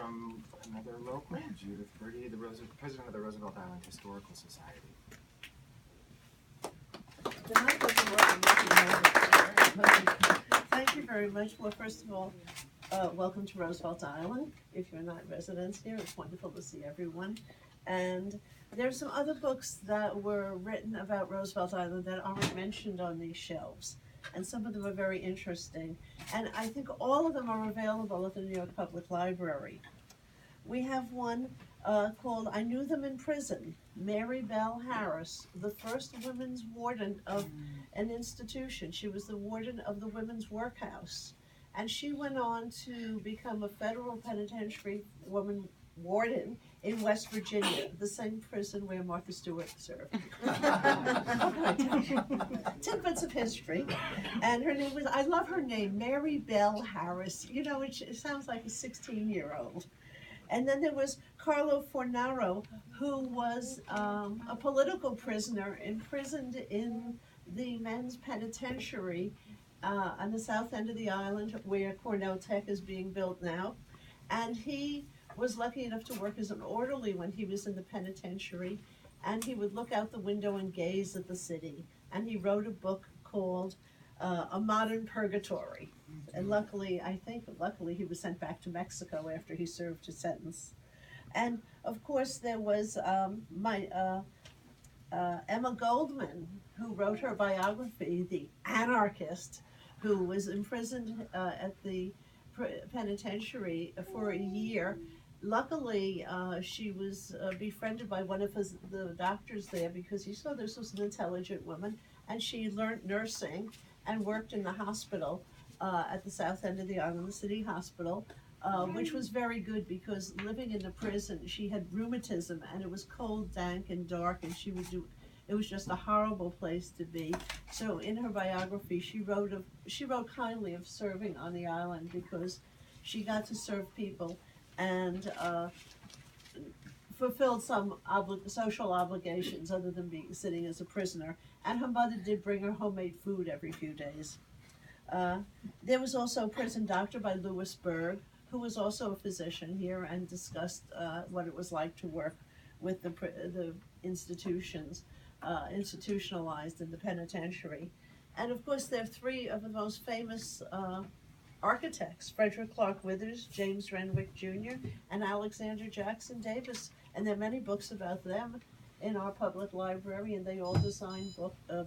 from another local, Judith Berdy, the president of the Roosevelt Island Historical Society. Thank you very much. Well, first of all, welcome to Roosevelt Island. If you're not residents here, it's wonderful to see everyone. And there's some other books that were written about Roosevelt Island that aren't mentioned on these shelves. And some of them are very interesting. And I think all of them are available at the New York Public Library. We have one called I Knew Them in Prison, Mary Bell Harris, the first women's warden of an institution. She was the warden of the women's workhouse. And she went on to become a federal penitentiary woman warden in West Virginia, the same prison where Martha Stewart served. Tidbits of history. And her name was, I love her name, Mary Bell Harris. You know, it sounds like a 16-year-old. And then there was Carlo Fornaro, who was a political prisoner imprisoned in the men's penitentiary on the south end of the island where Cornell Tech is being built now. And he was lucky enough to work as an orderly when he was in the penitentiary, and he would look out the window and gaze at the city. And he wrote a book called A Modern Purgatory. And luckily he was sent back to Mexico after he served his sentence. And of course there was Emma Goldman, who wrote her biography, The Anarchist, who was imprisoned at the penitentiary for a year. Luckily, she was befriended by one of the doctors there because he saw this was an intelligent woman, and she learned nursing and worked in the hospital at the south end of the island, the city hospital, which was very good because living in the prison, she had rheumatism and it was cold, dank, and dark, and it was just a horrible place to be. So in her biography, she wrote kindly of serving on the island because she got to serve people and fulfilled some social obligations other than sitting as a prisoner. And her mother did bring her homemade food every few days. There was also a prison doctor by Louis Berg, who was also a physician here and discussed what it was like to work with the institutions, institutionalized in the penitentiary. And of course, there are three of the most famous architects, Frederick Clark Withers, James Renwick Jr., and Alexander Jackson Davis. And there are many books about them in our public library, and they all designed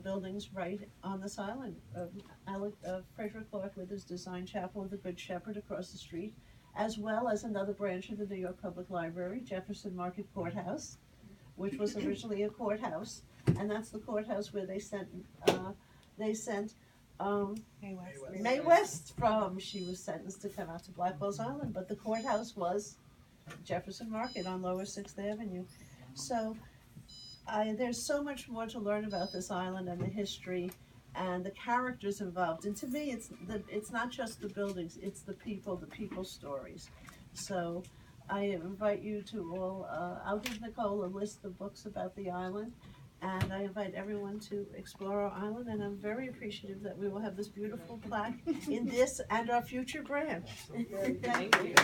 buildings right on this island. Frederick Clark Withers designed Chapel of the Good Shepherd across the street, as well as another branch of the New York Public Library, Jefferson Market Courthouse, which was originally a courthouse, and that's the courthouse where they sent Mae West from. She was sentenced to come out to Blackwell's Island, but the courthouse was Jefferson Market on Lower 6th Avenue. So there's so much more to learn about this island and the history and the characters involved. And to me, it's not just the buildings, it's the people stories. So I invite you to all, I'll give Nicole a list of books about the island, and I invite everyone to explore our island, and I'm very appreciative that we will have this beautiful plaque in this and our future branch. Thank you.